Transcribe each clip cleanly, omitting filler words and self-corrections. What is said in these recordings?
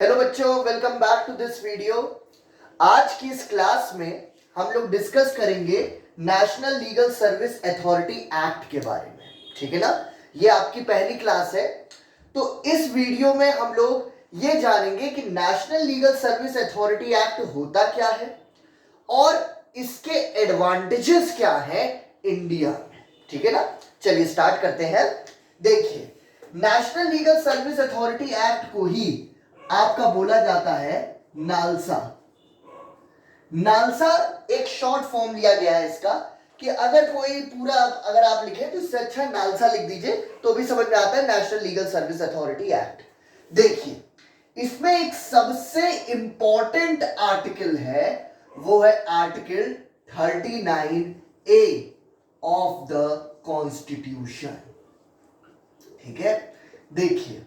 Hello बच्चों, welcome back to this video. आज की इस क्लास में हम लोग डिस्कस करेंगे national legal service authority act के बारे में। ठीक है ना, ये आपकी पहली क्लास है। तो इस वीडियो में हम लोग ये जानेंगे कि national legal service authority act होता क्या है और इसके एडवांटेजेस क्या है इंडिया में। ठीक है ना, चलिए स्टार्ट करते हैं। देखिए, national legal service authority act को ही आपका बोला जाता है नालसा। नालसा एक शॉर्ट फॉर्म लिया गया है इसका, कि अगर कोई पूरा अगर आप लिखे तो इससे अच्छा नालसा लिख दीजिए तो भी समझ में आता है, national legal service authority act. देखिए, इसमें एक सबसे इंपॉर्टेंट आर्टिकल है, वो है article 39A of the constitution. ठीक है, देखिए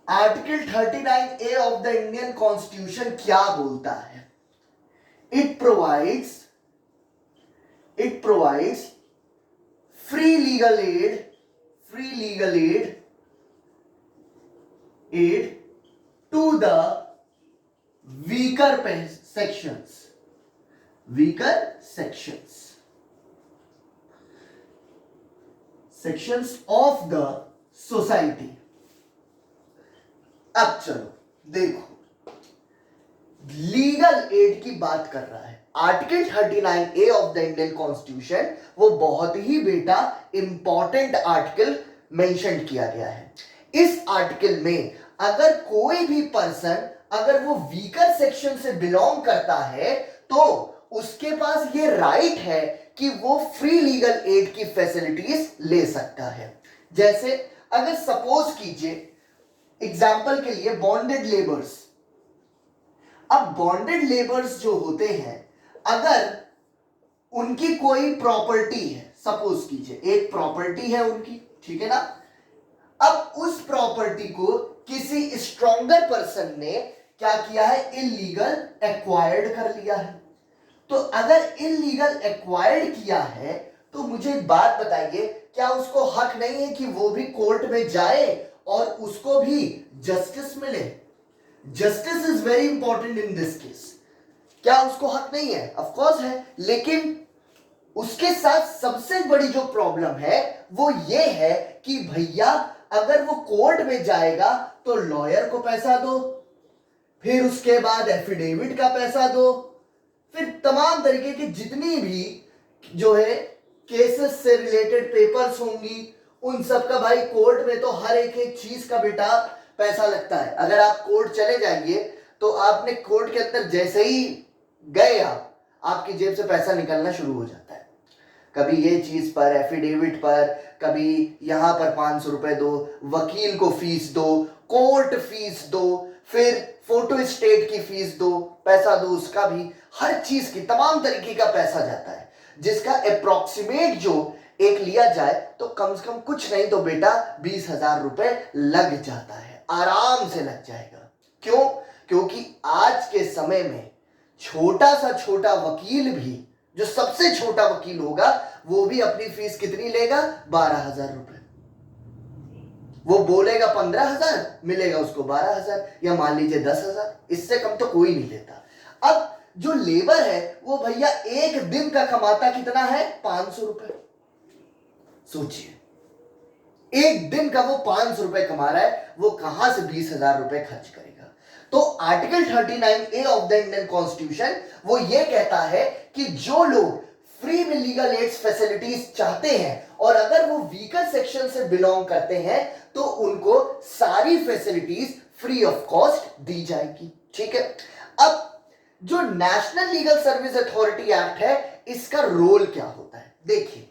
article 39A of the Indian constitution क्या बोलता है। It provides free legal aid to the weaker sections of the society. अब चलो देखो, लीगल एड की बात कर रहा है article 39A of the Indian constitution. वो बहुत ही बेटा इंपॉर्टेंट आर्टिकल मेंशन किया गया है। इस आर्टिकल में अगर कोई भी पर्सन अगर वो वीकर सेक्शन से बिलोंग करता है तो उसके पास ये राइट है कि वो फ्री लीगल एड की फैसिलिटीज ले सकता है। जैसे अगर सपोज कीजिए एग्जाम्पल के लिए बॉन्डेड लेबर्स। अब बॉन्डेड लेबर्स जो होते हैं, अगर उनकी कोई प्रॉपर्टी है, सपोज कीजिए एक प्रॉपर्टी है उनकी, ठीक है ना। अब उस प्रॉपर्टी को किसी स्ट्रॉन्गर पर्सन ने क्या किया है, इलीगल एक्वायर्ड कर लिया है। तो अगर इलीगल एक्वायर्ड किया है तो मुझे एक बात बताइए, क्या उसको हक नहीं है कि वो भी कोर्ट में जाए और उसको भी जस्टिस मिले? Justice is very important in this case. क्या उसको हक नहीं है? ऑफ कोर्स है, लेकिन उसके साथ सबसे बड़ी जो प्रॉब्लम है वो ये है कि भैया अगर वो कोर्ट में जाएगा तो लॉयर को पैसा दो, फिर उसके बाद एफिडेविट का पैसा दो, फिर तमाम तरीके की जितनी भी जो है केसेस से रिलेटेड पेपर्स होंगी, उन सब का भाई कोर्ट में तो हर एक चीज का बेटा पैसा लगता है। अगर आप कोर्ट चले जाइए तो आपने कोर्ट के अंदर जैसे ही गए आपकी जेब से पैसा निकलना शुरू हो जाता है। कभी ये चीज पर, एफिडेविट पर, कभी यहां पर 500 रुपए दो, वकील को फीस दो, कोर्ट फीस दो, फिर फोटो स्टेट की फीस दो, पैसा दो उसका भी, हर चीज की तमाम तरीके का पैसा जाता है, जिसका अप्रोक्सीमेट जो एक लिया जाए तो कम से कम कुछ नहीं तो बेटा 20,000 रुपए लग जाता है, आराम से लग जाएगा। क्यों? क्योंकि आज के समय में छोटा सा छोटा वकील भी, जो सबसे छोटा वकील होगा, वो भी अपनी फीस कितनी लेगा? 12,000 रुपए। वो बोलेगा 15,000, मिलेगा उसको 12,000, या मान लीजिए 10,000, इससे कम तो कोई नहीं लेता। अब जो लेबर है वो भैया एक दिन का कमाता कितना है? 500 रुपए। सोचिए, एक दिन का वो 500 रुपए कमा रहा है, वो कहां से 20,000 रुपए खर्च करेगा? तो article 39A of the Indian constitution वो ये कहता है कि जो लोग फ्री में लीगल एड्स फैसिलिटीज चाहते हैं और अगर वो वीकर सेक्शन से बिलोंग करते हैं तो उनको सारी फैसिलिटीज फ्री ऑफ कॉस्ट दी जाएगी। ठीक है, अब जो national legal service authority act है, इसका रोल क्या होता है? देखिए,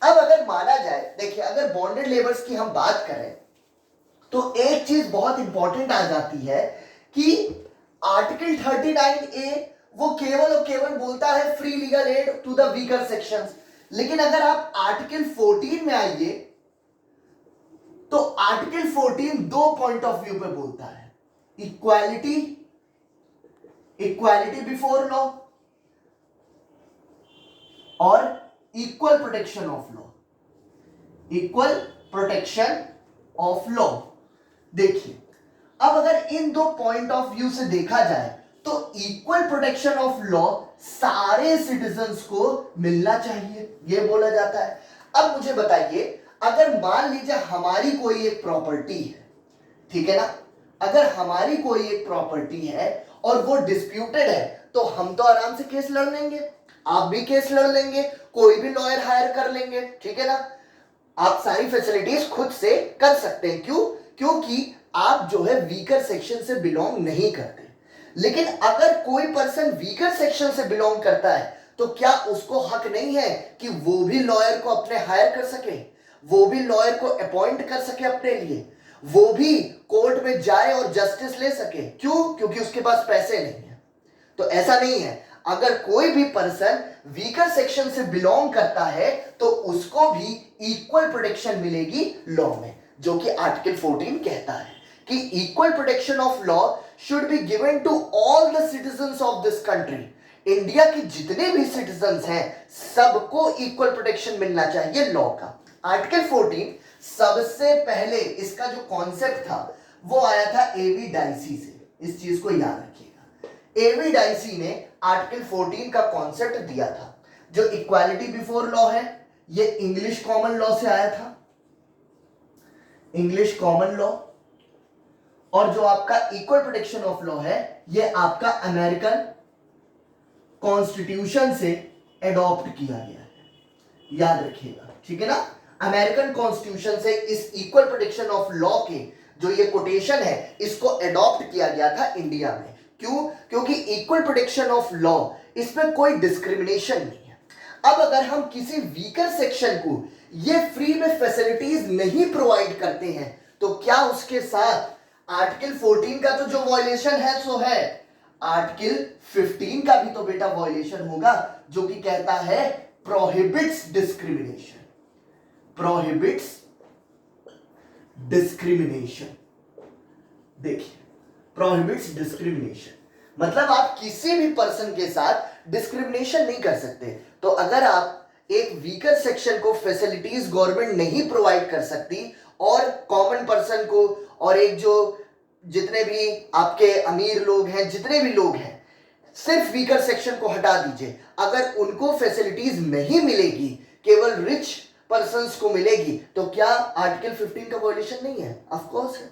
अब अगर माना जाए, देखिए अगर बॉन्डेड लेबर्स की हम बात करें तो एक चीज बहुत इंपॉर्टेंट आ जाती है कि आर्टिकल 39A वो केवल और केवल बोलता है free legal aid to the weaker sections, लेकिन अगर आप आर्टिकल 14 में आइए तो आर्टिकल 14 दो पॉइंट ऑफ व्यू पे बोलता है, इक्वालिटी बिफोर लॉ और इक्वल प्रोटेक्शन ऑफ लॉ। देखिए, अब अगर इन दो पॉइंट ऑफ व्यू से देखा जाए तो इक्वल प्रोटेक्शन ऑफ लॉ सारे सिटीजन्स को मिलना चाहिए, ये बोला जाता है। अब मुझे बताइए, अगर मान लीजिए हमारी कोई एक प्रॉपर्टी है, ठीक है ना, अगर हमारी कोई एक प्रॉपर्टी है और वो डिस्प्यूटेड है तो हम तो आराम से केस लड़ लेंगे, आप भी केस लड़ लेंगे, कोई भी लॉयर हायर कर लेंगे, ठीक है ना। आप सारी फैसिलिटीज खुद से कर सकते हैं। क्यों? क्योंकि आप जो है वीकर सेक्शन से बिलोंग नहीं करते। लेकिन अगर कोई पर्सन वीकर सेक्शन से बिलोंग करता है तो क्या उसको हक नहीं है कि वो भी लॉयर को अपने हायर कर सके, वो भी लॉयर को अपॉइंट कर सके अपने लिए, वो भी कोर्ट में जाए और जस्टिस ले सके? क्यों? क्योंकि उसके पास पैसे नहीं है। तो ऐसा नहीं है, अगर कोई भी पर्सन वीकर सेक्शन से बिलोंग करता है तो उसको भी इक्वल प्रोटेक्शन मिलेगी लॉ में, जो कि आर्टिकल 14 कहता है कि equal protection of law should be given to all the citizens of this country. India के जितने भी सिटीजन्स हैं सबको इक्वल प्रोटेक्शन मिलना चाहिए लॉ का। आर्टिकल 14 सबसे पहले इसका जो कॉन्सेप्ट था वो आया था एवी डाइसी से, इस चीज को याद रखिएगा। एवी डाइसी ने आर्टिकल 14 का कॉन्सेप्ट दिया था। जो इक्वालिटी बिफोर लॉ है ये इंग्लिश कॉमन लॉ से आया था, इंग्लिश कॉमन लॉ, और जो आपका इक्वल प्रोटेक्शन ऑफ लॉ है ये आपका अमेरिकन कॉन्स्टिट्यूशन से एडॉप्ट किया गया है, याद रखिएगा, ठीक है ना। अमेरिकन कॉन्स्टिट्यूशन से इस इक्वल प्रोटेक्शन ऑफ लॉ के जो ये कोटेशन है इसको एडॉप्ट किया गया था इंडिया में। क्यों? क्योंकि इक्वल प्रोटेक्शन ऑफ लॉ, इसमें कोई डिस्क्रिमिनेशन नहीं है। अब अगर हम किसी वीकर सेक्शन को ये फ्री में फैसिलिटीज नहीं प्रोवाइड करते हैं तो क्या उसके साथ आर्टिकल 14 का तो जो वायलेशन है सो है, आर्टिकल 15 का भी तो बेटा वायलेशन होगा, जो कि कहता है प्रोहिबिट्स डिस्क्रिमिनेशन, प्रोहिबिट्स डिस्क्रिमिनेशन। देखिए, प्रोहिबिट्स डिस्क्रिमिनेशन मतलब आप किसी भी पर्सन के साथ डिस्क्रिमिनेशन नहीं कर सकते। तो अगर आप एक वीकर सेक्शन को फैसिलिटीज गवर्नमेंट नहीं प्रोवाइड कर सकती और कॉमन पर्सन को और एक जो जितने भी आपके अमीर लोग हैं, जितने भी लोग हैं, सिर्फ वीकर सेक्शन को हटा दीजिए, अगर उनको फैसिलिटीज नहीं मिलेगी, केवल रिच पर्संस को मिलेगी, तो क्या आर्टिकल 15 का वायलेशन नहीं है? ऑफ कोर्स है।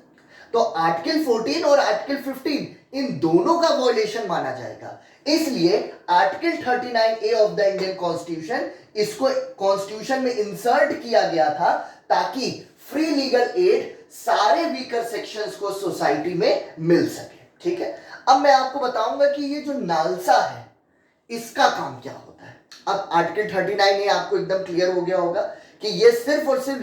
तो आर्टिकल 14 और आर्टिकल 15 इन दोनों का वायलेशन माना जाएगा। इसलिए article 39A of the Indian constitution, इसको कॉन्स्टिट्यूशन में इंसर्ट किया गया था ताकि फ्री लीगल एड सारे वीकर सेक्शंस को सोसाइटी में मिल सके, ठीक है। अब मैं आपको बताऊंगा कि ये जो नालसा है इसका काम क्या होता है। अब आर्टिकल 39A आपको एकदम क्लियर हो गया होगा कि ये सिर्फ और सिर्फ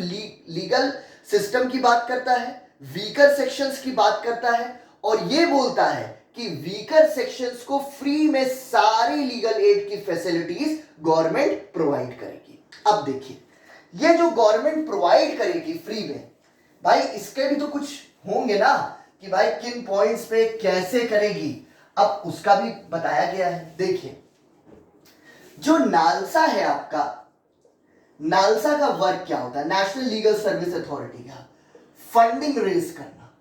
लीगल सिस्टम की बात करता है, वीकर सेक्शंस की बात करता है, और ये बोलता है कि वीकर सेक्शंस को फ्री में सारी लीगल एड की फैसिलिटीज गवर्नमेंट प्रोवाइड करेगी। अब देखिए, ये जो गवर्नमेंट प्रोवाइड करेगी फ्री में, भाई इसके भी तो कुछ होंगे ना कि भाई किन पॉइंट्स पे कैसे करेगी, अब उसका भी बताया गया है। देखिए, जो नालसा है आपका, नालसा का वर्क क्या होता है? नेशनल लीगल सर्विस अथॉरिटी का फंडिंग रेज करना,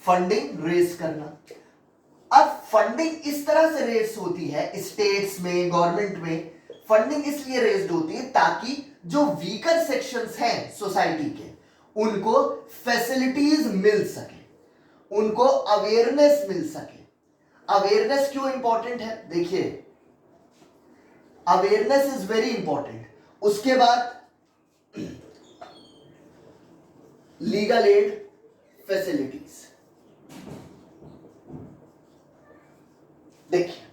फंडिंग रेज करना। अब फंडिंग इस तरह से रेज होती है स्टेट्स में, गवर्नमेंट में फंडिंग इसलिए रेज्ड होती है ताकि जो वीकर सेक्शंस हैं सोसाइटी के उनको फैसिलिटीज मिल सके, उनको अवेयरनेस मिल सके। अवेयरनेस क्यों इंपॉर्टेंट है? देखिए, अवेयरनेस इज वेरी इंपॉर्टेंट। उसके बाद लीगल एड फैसिलिटीज। देखिए,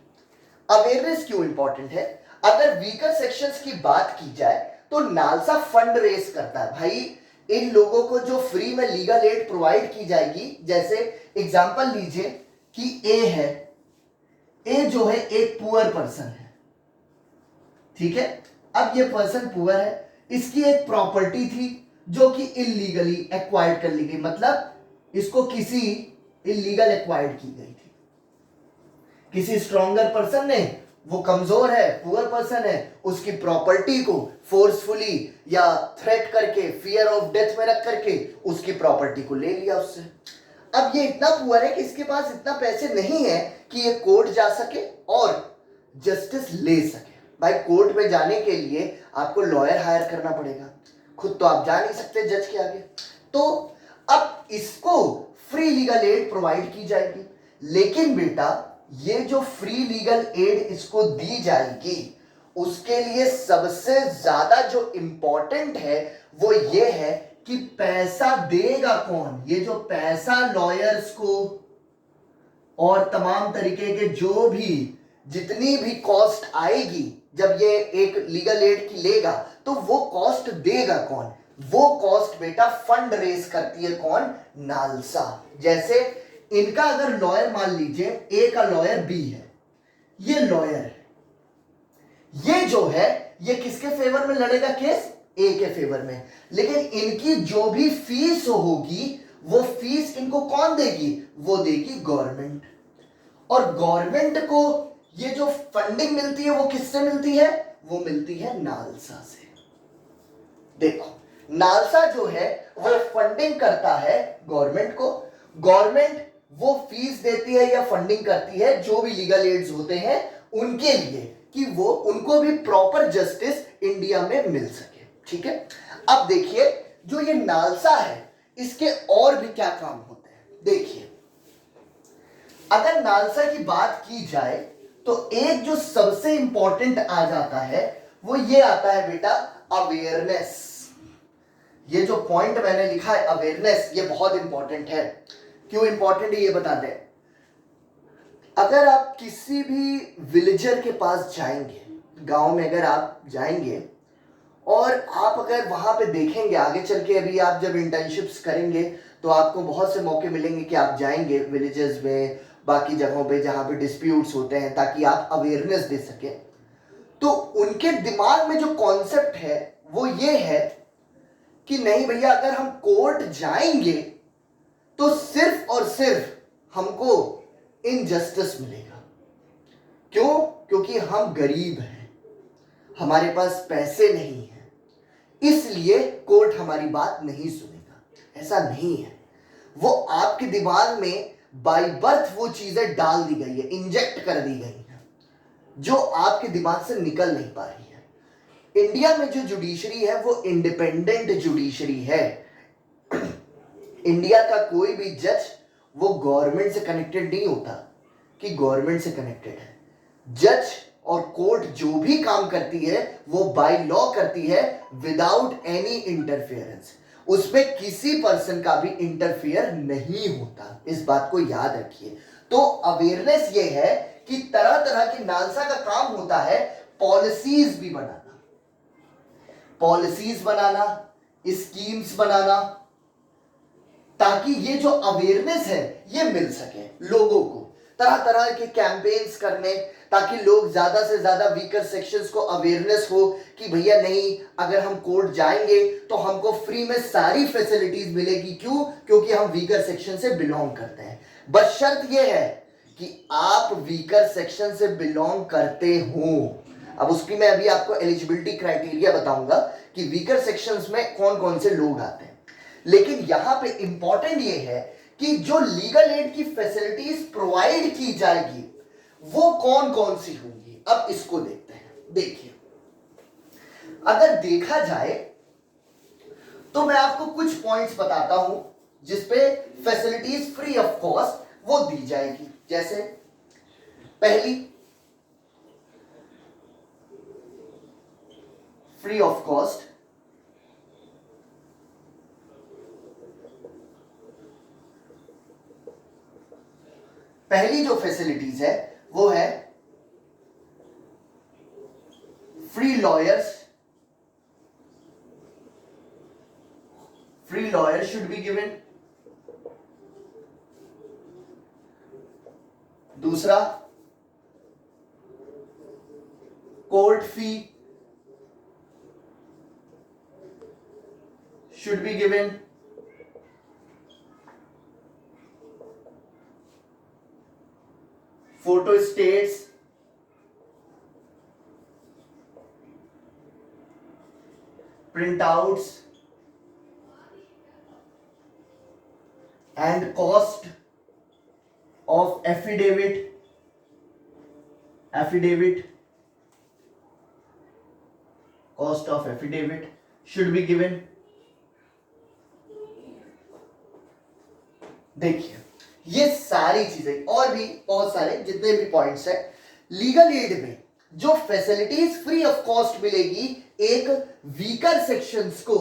अवेयरनेस क्यों इंपॉर्टेंट है? अगर वीकर सेक्शंस की बात की जाए तो नालसा फंड रेस करता है। भाई इन लोगों को जो फ्री में लीगल एड प्रोवाइड की जाएगी, जैसे एग्जांपल लीजिए कि ए है, ए जो है एक पुअर पर्सन है, ठीक है। अब ये पर्सन पुअर है, इसकी एक प्रॉपर्टी थी जो कि इलीगली एक्वायर्ड कर ली गई, मतलब इसको किसी इलीगल एक्वायर्ड की गई थी, किसी स्ट्रॉन्गर पर्सन ने, वो कमजोर है, पुअर पर्सन है, उसकी प्रॉपर्टी को फोर्सफुली या थ्रेट करके, फियर ऑफ डेथ में रख करके उसकी प्रॉपर्टी को ले लिया उससे। अब ये इतना पुअर है कि इसके पास इतना पैसे नहीं है कि ये कोर्ट जा सके और जस्टिस ले सके। भाई कोर्ट में जाने के लिए आपको लॉयर हायर करना पड़ेगा, खुद तो आप जा नहीं सकते जज के आगे। तो अब इसको फ्री लीगल एड प्रोवाइड की जाएगी, लेकिन बेटा ये जो फ्री लीगल एड इसको दी जाएगी उसके लिए सबसे ज्यादा जो इंपॉर्टेंट है वो ये है कि पैसा देगा कौन। ये जो पैसा लॉयर्स को और तमाम तरीके के जो भी जितनी भी कॉस्ट आएगी जब ये एक लीगल एड की लेगा, तो वो कॉस्ट देगा कौन? वो कॉस्ट बेटा फंड रेस करती है कौन? नालसा। जैसे इनका अगर लॉयर मान लीजिए ए का लॉयर बी है, ये लॉयर है, ये जो है ये किसके फेवर में लड़ेगा केस? ए के फेवर में। लेकिन इनकी जो भी फीस होगी वो फीस इनको कौन देगी? वो देगी गवर्नमेंट। और गवर्नमेंट को ये जो फंडिंग मिलती है वो किससे मिलती है? वो मिलती है नालसा से। देखो नालसा जो है वो फंडिंग करता है गवर्नमेंट को, गवर्नमेंट वो फीस देती है या फंडिंग करती है जो भी लीगल एड्स होते हैं उनके लिए कि वो उनको भी प्रॉपर जस्टिस इंडिया में मिल सके। ठीक है, अब देखिए जो ये नालसा है इसके और भी क्या काम होते हैं। देखिए अगर नालसा की बात की जाए तो एक जो सबसे इंपॉर्टेंट आ जाता है वो ये आता है बेटा अवेयरनेस। ये जो पॉइंट मैंने लिखा है अवेयरनेस, ये बहुत इंपॉर्टेंट है। क्यों इंपॉर्टेंट है ये बता दें। अगर आप किसी भी विलेजर के पास जाएंगे, गांव में अगर आप जाएंगे और आप अगर वहां पे देखेंगे आगे चल के, अभी आप जब इंटर्नशिप्स करेंगे तो आपको बहुत से मौके मिलेंगे कि आप जाएंगे विलेजेस में, बाकी जगहों पे जहां पे डिस्प्यूट्स होते हैं, ताकि आप अवेयरनेस दे सके। तो उनके दिमाग में जो कॉन्सेप्ट है वो ये है कि नहीं भैया अगर हम कोर्ट जाएंगे तो सिर्फ और सिर्फ हमको इनजस्टिस मिलेगा। क्यों? क्योंकि हम गरीब हैं, हमारे पास पैसे नहीं हैं, इसलिए कोर्ट हमारी बात नहीं सुनेगा। ऐसा नहीं है, वो आपके दिमाग में बाय बर्थ वो चीजें डाल दी गई है, इंजेक्ट कर दी गई है जो आपके दिमाग से निकल नहीं पा रही है। इंडिया में जो जुडिशरी है वो इंडिपेंडेंट जुडिशरी है। इंडिया का कोई भी जज वो गवर्नमेंट से कनेक्टेड नहीं होता कि गवर्नमेंट से कनेक्टेड है। जज और कोर्ट जो भी काम करती है वो बाय लॉ करती है विदाउट एनी इंटरफेरेंस। उसमें किसी पर्सन का भी इंटरफेयर नहीं होता, इस बात को याद रखिए। तो अवेयरनेस ये है कि तरह तरह की नालसा का काम होता है पॉलिसीज भी बनाना, पॉलिसीज बनाना, स्कीम्स बनाना, ताकि ये जो अवेयरनेस है ये मिल सके लोगों को। तरह तरह के कैंपेन्स करने ताकि लोग ज्यादा से ज्यादा वीकर सेक्शंस को अवेयरनेस हो कि भैया नहीं, अगर हम कोर्ट जाएंगे तो हमको फ्री में सारी फैसिलिटीज मिलेगी। क्यों? क्योंकि हम वीकर सेक्शन से बिलोंग करते हैं। बस शर्त यह है कि आप वीकर सेक्शन से बिलोंग करते हो। अब उसकी मैं अभी आपको एलिजिबिलिटी क्राइटेरिया बताऊंगा कि वीकर सेक्शंस में कौन कौन से लोग आते हैं। लेकिन यहां पे इंपॉर्टेंट ये है कि जो लीगल एड की फैसिलिटीज प्रोवाइड की जाएगी वो कौन कौन सी होंगी। अब इसको देखते हैं। देखिए अगर देखा जाए तो मैं आपको कुछ पॉइंट्स बताता हूं जिसपे फैसिलिटीज फ्री ऑफ कॉस्ट वो दी जाएगी। जैसे पहली, फ्री ऑफ कॉस्ट पहली जो फैसिलिटीज है वो है free lawyers. Free lawyers should be given. दूसरा, court fee should be given. Photostats, printouts and cost of affidavit cost of affidavit should be given. देखिए ये सारी चीजें और भी बहुत सारे जितने भी पॉइंट्स है, लीगल एड में जो फैसिलिटीज फ्री ऑफ कॉस्ट मिलेगी एक वीकर सेक्शंस को,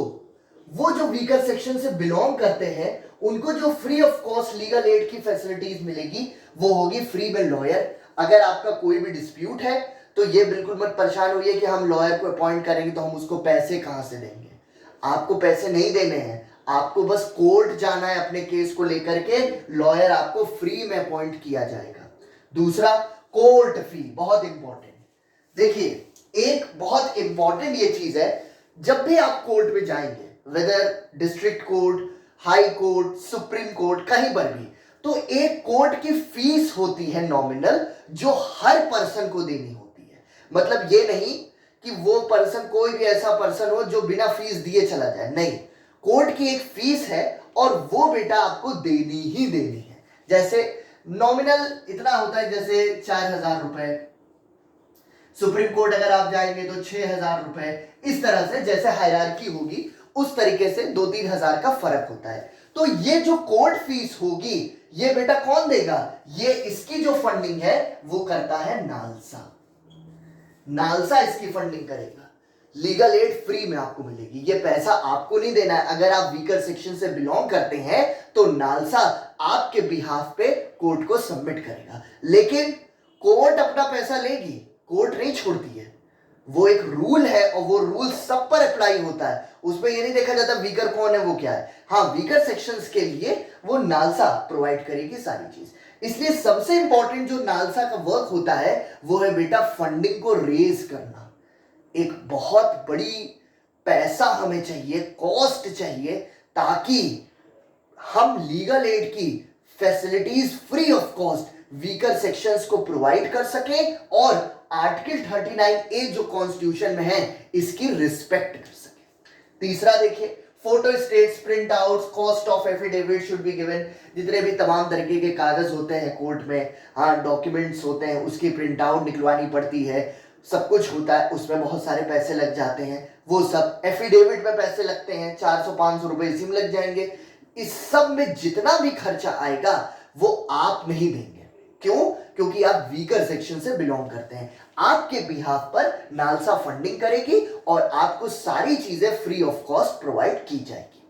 वो जो वीकर सेक्शन से बिलोंग करते हैं उनको जो free of cost legal aid की फैसिलिटीज मिलेगी वो होगी फ्री में लॉयर। अगर आपका कोई भी डिस्प्यूट है तो ये बिल्कुल मत परेशान होइए कि हम लॉयर को अपॉइंट करेंगे तो हम उसको पैसे कहां से देंगे। आपको पैसे नहीं देने हैं, आपको बस कोर्ट जाना है अपने केस को लेकर के, लॉयर आपको फ्री में अपॉइंट किया जाएगा। दूसरा कोर्ट फी, बहुत इंपॉर्टेंट। देखिए एक बहुत इंपॉर्टेंट ये चीज है, जब भी आप कोर्ट में जाएंगे, whether district court, high court, supreme court, कहीं पर भी, तो एक कोर्ट की फीस होती है नॉमिनल, जो हर पर्सन को देनी होती है। मतलब ये नहीं कि वो पर्सन कोई भी ऐसा पर्सन हो जो बिना फीस दिए चला जाए, नहीं, कोर्ट की एक फीस है और वो बेटा आपको देनी ही देनी है। जैसे नॉमिनल इतना होता है, जैसे 4,000 रुपए, सुप्रीम कोर्ट अगर आप जाएंगे तो 6,000 रुपए, इस तरह से जैसे हायरार्की होगी उस तरीके से 2-3 हजार का फर्क होता है। तो ये जो कोर्ट फीस होगी ये बेटा कौन देगा, ये इसकी जो फंडिंग है वो करता है नालसा। नालसा इसकी फंडिंग करेगा, लीगल एड फ्री में आपको मिलेगी, ये पैसा आपको नहीं देना है। अगर आप वीकर सेक्शन से बिलोंग करते हैं तो नालसा आपके बिहाफ पे कोर्ट को सबमिट करेगा, लेकिन कोर्ट अपना पैसा लेगी, कोर्ट नहीं छोड़ती है। वो एक रूल है और वो रूल सब पर अप्लाई होता है, उसमें ये नहीं देखा जाता वीकर कौन है वो क्या है। हाँ, वीकर सेक्शंस के लिए वो नालसा प्रोवाइड करेगी सारी चीज। इसलिए सबसे इंपॉर्टेंट जो नालसा का वर्क होता है वो है बेटा फंडिंग को रेज करना। एक बहुत बड़ी पैसा हमें चाहिए, कॉस्ट चाहिए, ताकि हम लीगल एड की facilities free of cost weaker sections को प्रोवाइड कर सकें और आर्टिकल 39A जो कॉन्स्टिट्यूशन में है इसकी रिस्पेक्ट कर सके। तीसरा देखिए, photo states, print out, cost of affidavit should be given. जितने भी तमाम तरीके के कागज होते हैं कोर्ट में, हाँ डॉक्यूमेंट्स होते हैं, उसकी प्रिंट आउट निकलवानी पड़ती है, सब कुछ होता है, उसमें बहुत सारे पैसे लग जाते हैं। वो सब एफिडेविट में पैसे लगते हैं, 400-500 रुपए इसी में लग जाएंगे। इस सब में जितना भी खर्चा आएगा वो आप नहीं देंगे। क्यों? क्योंकि आप वीकर सेक्शन से बिलोंग करते हैं। आपके बिहाफ पर नालसा फंडिंग करेगी और आपको सारी चीजें फ्री ऑफ कॉस्ट प्रोवाइड की जाएगी।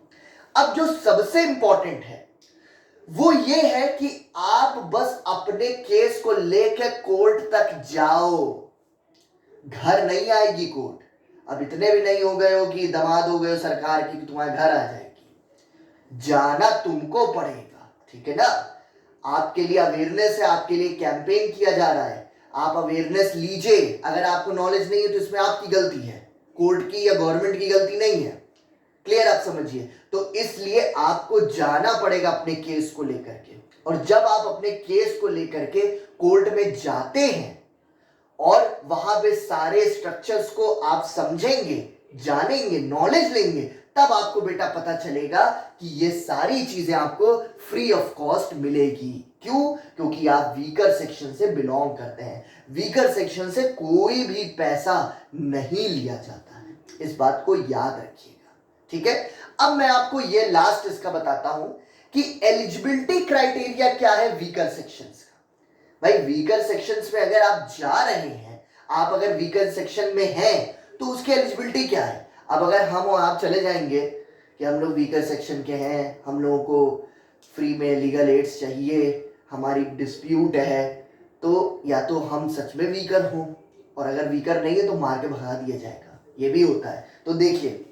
अब जो सबसे इंपॉर्टेंट है वो ये है कि आप बस अपने केस को लेकर कोर्ट तक जाओ, घर नहीं आएगी कोर्ट। अब इतने भी नहीं हो गए हो कि दामाद हो गए हो सरकार की कि तुम्हारे घर आ जाएगी, जाना तुमको पड़ेगा, ठीक है ना। आपके लिए अवेयरनेस है, आपके लिए कैंपेन किया जा रहा है, आप अवेयरनेस लीजिए। अगर आपको नॉलेज नहीं है तो इसमें आपकी गलती है, कोर्ट की या गवर्नमेंट की गलती नहीं है। क्लियर, आप समझिए। तो इसलिए आपको जाना पड़ेगा अपने केस को लेकर के, और जब आप अपने केस को लेकर के कोर्ट में जाते हैं और वहां पे सारे स्ट्रक्चर्स को आप समझेंगे, जानेंगे, नॉलेज लेंगे, तब आपको बेटा पता चलेगा कि ये सारी चीजें आपको फ्री ऑफ कॉस्ट मिलेगी। क्यों? क्योंकि आप वीकर सेक्शन से बिलोंग करते हैं। वीकर सेक्शन से कोई भी पैसा नहीं लिया जाता है, इस बात को याद रखिएगा, ठीक है। अब मैं आपको ये लास्ट इसका बताता हूं कि एलिजिबिलिटी क्राइटेरिया क्या है वीकर सेक्शंस का। भाई वीकर सेक्शंस में अगर आप जा रहे हैं, आप अगर वीकर सेक्शन में हैं तो उसकी एलिजिबिलिटी क्या है। अब अगर हम और आप चले जाएंगे कि हम लोग वीकर सेक्शन के हैं, हम लोगों को फ्री में लीगल एड्स चाहिए, हमारी डिस्प्यूट है, तो या तो हम सच में वीकर हों, और अगर वीकर नहीं है तो मार के भगा दिया जाएगा, ये भी होता है। तो देखिए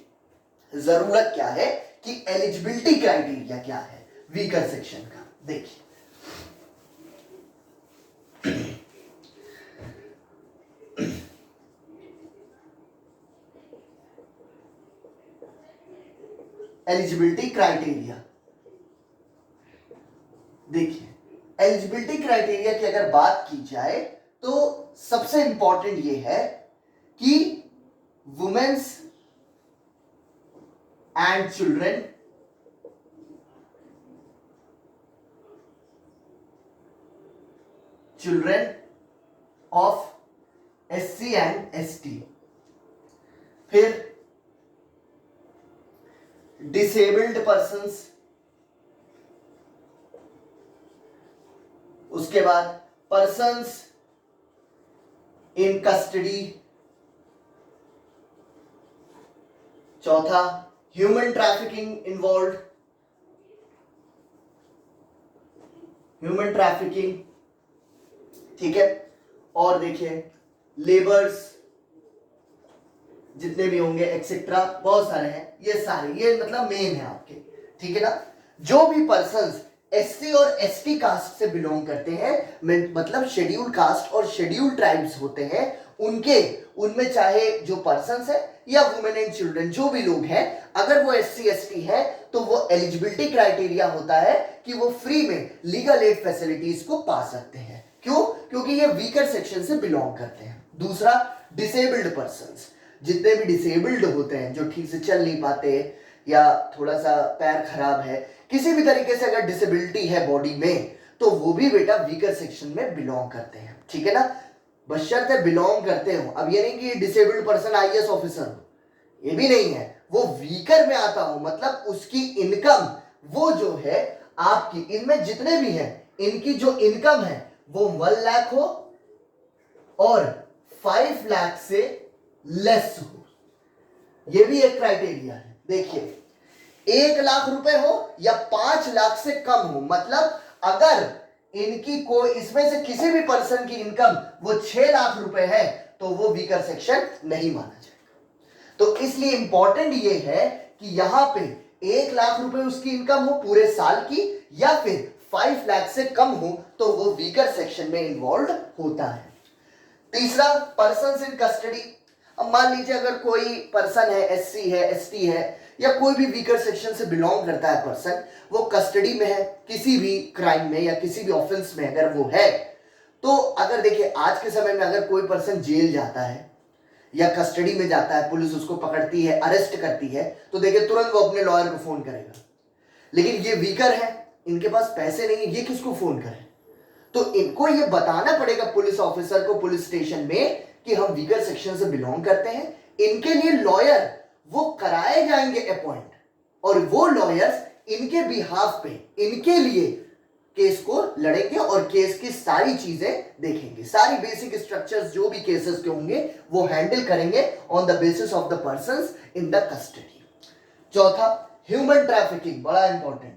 जरूरत क्या है कि एलिजिबिलिटी क्राइटेरिया क्या है वीकर सेक्शन का। देखिए एलिजिबिलिटी क्राइटेरिया, देखिए एलिजिबिलिटी क्राइटेरिया की अगर बात की जाए तो सबसे इंपॉर्टेंट ये है कि women's and children children of SC and ST, फिर डिसेबल्ड पर्संस, उसके बाद पर्संस इन कस्टडी, चौथा human trafficking involve, human trafficking, ठीक है। और देखिए लेबर्स जितने भी होंगे एक्सेट्रा, बहुत सारे हैं, ये सारे ये मतलब मेन है आपके, ठीक है ना। जो भी पर्संस SC और ST कास्ट से बिलोंग करते हैं, मतलब शेड्यूल कास्ट और शेड्यूल ट्राइब्स होते हैं, उनमें चाहे जो पर्संस है या वुमेन एंड चिल्ड्रन जो भी लोग हैं, अगर वो SC ST है तो वो एलिजिबिलिटी क्राइटेरिया होता है कि वो फ्री में लीगल एड फैसिलिटीज को पा सकते हैं। क्यों? क्योंकि ये वीकर सेक्शन से बिलोंग करते हैं। दूसरा डिसेबल्ड पर्संस, जितने भी डिसेबल्ड होते हैं, जो ठीक से चल नहीं पाते या थोड़ा सा पैर खराब है, किसी भी तरीके से अगर डिसेबिलिटी है बॉडी में, तो वो भी बेटा वीकर सेक्शन में बिलोंग करते हैं, ठीक है ना। बशर्ते बिलोंग करते हो। अब ये नहीं कि डिसेबल्ड पर्सन IAS ऑफिसर हो, ये भी नहीं है, वो वीकर में आता हो, मतलब उसकी इनकम वो जो है आपकी, इनमें जितने भी हैं इनकी जो इनकम है वो 1 लाख हो और 5 लाख से लेस हो, ये भी एक क्राइटेरिया है। देखिए 1 लाख रुपए हो या 5 लाख से कम हो, मतलब अगर इनकी कोई इसमें से किसी भी पर्सन की इनकम वो 6 लाख रुपए है तो वो वीकर सेक्शन नहीं माना जाएगा। तो इसलिए इंपॉर्टेंट ये है कि यहां पे 1 लाख रुपए उसकी इनकम हो पूरे साल की, या फिर 5 लाख से कम हो तो वो वीकर सेक्शन में इन्वॉल्व होता है। तीसरा पर्सन्स इन कस्टडी। अब मान लीजिए अगर कोई पर्सन है, SC है, ST है, या कोई भी वीकर सेक्शन से बिलोंग करता है पर्सन, वो कस्टडी में है किसी भी क्राइम में या किसी भी ऑफेंस में अगर वो है, तो अगर देखिए आज के समय में अगर कोई पर्सन जेल जाता है या कस्टडी में जाता है, पुलिस उसको पकड़ती है, अरेस्ट करती है, तो देखिए तुरंत वो अपने लॉयर को फोन करेगा। लेकिन ये वीकर है, इनके पास पैसे नहीं है, ये किसको फोन करें? तो इनको ये बताना पड़ेगा पुलिस ऑफिसर को पुलिस स्टेशन में कि हम वीकर सेक्शन से बिलोंग करते हैं। इनके लिए लॉयर वो कराए जाएंगे अपॉइंट, और वो लॉयर्स इनके बिहाफ पे इनके लिए केस को लड़ेंगे और केस की सारी चीजें देखेंगे, सारी बेसिक स्ट्रक्चर्स जो भी केसेस के होंगे वो हैंडल करेंगे on the basis of the persons in the custody. चौथा ह्यूमन ट्रैफिकिंग, बड़ा इंपॉर्टेंट।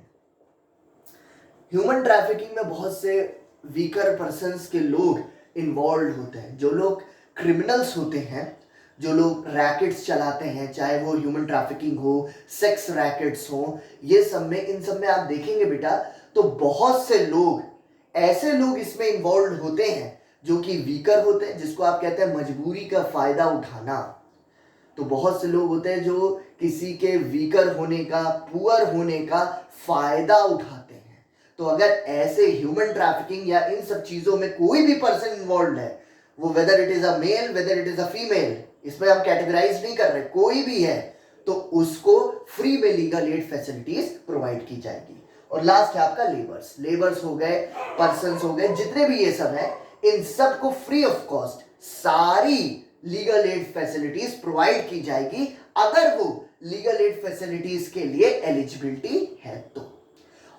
ह्यूमन ट्रैफिकिंग में बहुत से वीकर पर्संस के लोग इन्वॉल्व होते हैं, जो लोग क्रिमिनल्स होते हैं, जो लोग रैकेट्स चलाते हैं, चाहे वो ह्यूमन ट्रैफिकिंग हो, सेक्स रैकेट्स हो, ये सब में, इन सब में आप देखेंगे बेटा तो बहुत से लोग, ऐसे लोग इसमें इन्वॉल्व होते हैं जो कि वीकर होते हैं, जिसको आप कहते हैं मजबूरी का फायदा उठाना। तो बहुत से लोग होते हैं जो किसी के वीकर होने का, पुअर होने का फायदा उठाते हैं। तो अगर ऐसे ह्यूमन ट्रैफिकिंग या इन सब चीजों में कोई भी पर्सन इन्वॉल्व है, वो whether it is a male whether it is a female, इसमें हम कैटेगराइज नहीं कर रहे, कोई भी है, तो उसको फ्री में लीगल एड फैसिलिटीज प्रोवाइड की जाएगी। और लास्ट है आपका लेबर्स। लेबर्स हो गए, पर्सन्स हो गए, जितने भी ये सब है, इन सबको फ्री ऑफ कॉस्ट सारी लीगल एड फैसिलिटीज प्रोवाइड की जाएगी, अगर वो लीगल एड फैसिलिटीज के लिए एलिजिबिलिटी है तो।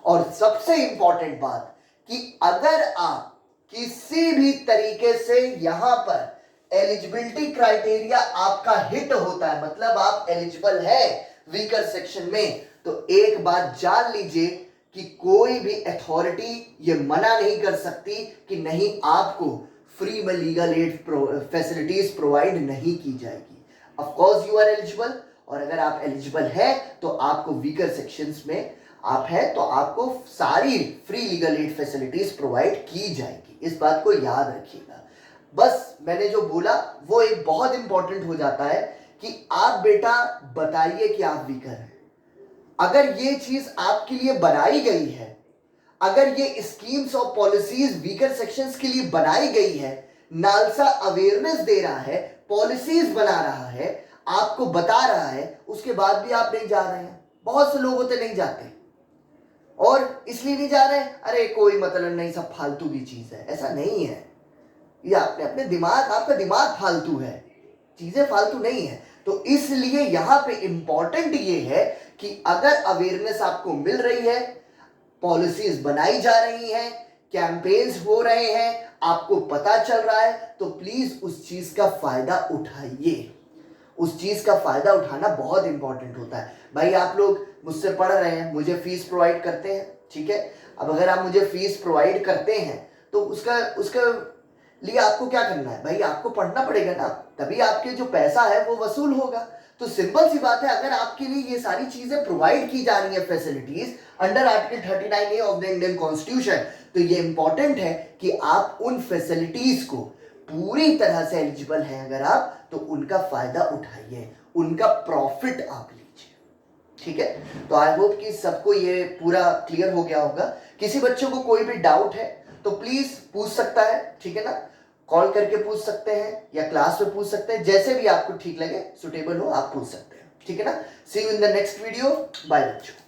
और सबसे इंपॉर्टेंट बात कि अगर आप किसी भी तरीके से यहां पर एलिजिबिलिटी क्राइटेरिया आपका हिट होता है, मतलब आप एलिजिबल है वीकर सेक्शन में, तो एक बात जान लीजिए कि कोई भी अथॉरिटी ये मना नहीं कर सकती कि नहीं, आपको फ्री में लीगल एड फैसिलिटीज प्रोवाइड नहीं की जाएगी। Of course you are eligible, और अगर आप एलिजिबल है तो आपको वीकर सेक्शंस में आप है तो आपको सारी free legal add facilities provide की जाएगी। इस बात को याद रखिएगा। बस मैंने जो बोला वो एक बहुत इंपॉर्टेंट हो जाता है कि आप बेटा बताइए कि आप वीकर हैं। अगर ये चीज आपके लिए बनाई गई है, अगर ये स्कीम्स और पॉलिसीज वीकर सेक्शंस के लिए बनाई गई है, नालसा अवेयरनेस दे रहा है, पॉलिसीज बना रहा है, आपको बता रहा है, उसके बाद भी आप नहीं जा रहे हैं। बहुत से लोग होते नहीं जाते, और इसलिए नहीं जा रहे हैं अरे कोई मतलब नहीं, सब फालतू की चीज है, ऐसा नहीं है। ये आपने अपने दिमाग, आपका दिमाग फालतू है, चीजें फालतू नहीं है। तो इसलिए यहां पे इंपॉर्टेंट ये है कि अगर अवेयरनेस आपको मिल रही है, पॉलिसीज बनाई जा रही हैं, कैंपेन्स हो रहे हैं, आपको पता चल रहा है, तो प्लीज उस चीज का फायदा उठाइए। उस चीज का फायदा उठाना बहुत इंपॉर्टेंट होता है। भाई आप लोग मुझसे पढ़ रहे हैं, मुझे फीस प्रोवाइड करते हैं, ठीक है। अब अगर आप मुझे फीस प्रोवाइड करते हैं तो उसका उसका लिए आपको क्या करना है भाई, आपको पढ़ना पड़ेगा ना, तभी आपके जो पैसा है वो वसूल होगा। तो सिंपल सी बात है, अगर आपके लिए ये सारी चीजें प्रोवाइड की जा रही है facilities under article 39A of the Indian constitution, तो ये इंपॉर्टेंट है कि आप उन फैसिलिटीज को पूरी तरह से एलिजिबल हैं अगर आप, तो उनका फायदा उठाइए, उनका प्रॉफिट आप लीजिए, ठीक है। तो आई होप कि सबको ये पूरा क्लियर हो गया होगा। किसी बच्चों को कोई भी डाउट है तो प्लीज पूछ सकता है, ठीक है ना, कॉल करके पूछ सकते हैं या क्लास में पूछ सकते हैं, जैसे भी आपको ठीक लगे, सुटेबल हो आप पूछ सकते हैं, ठीक है ना। See you in the next video, bye बच्चों।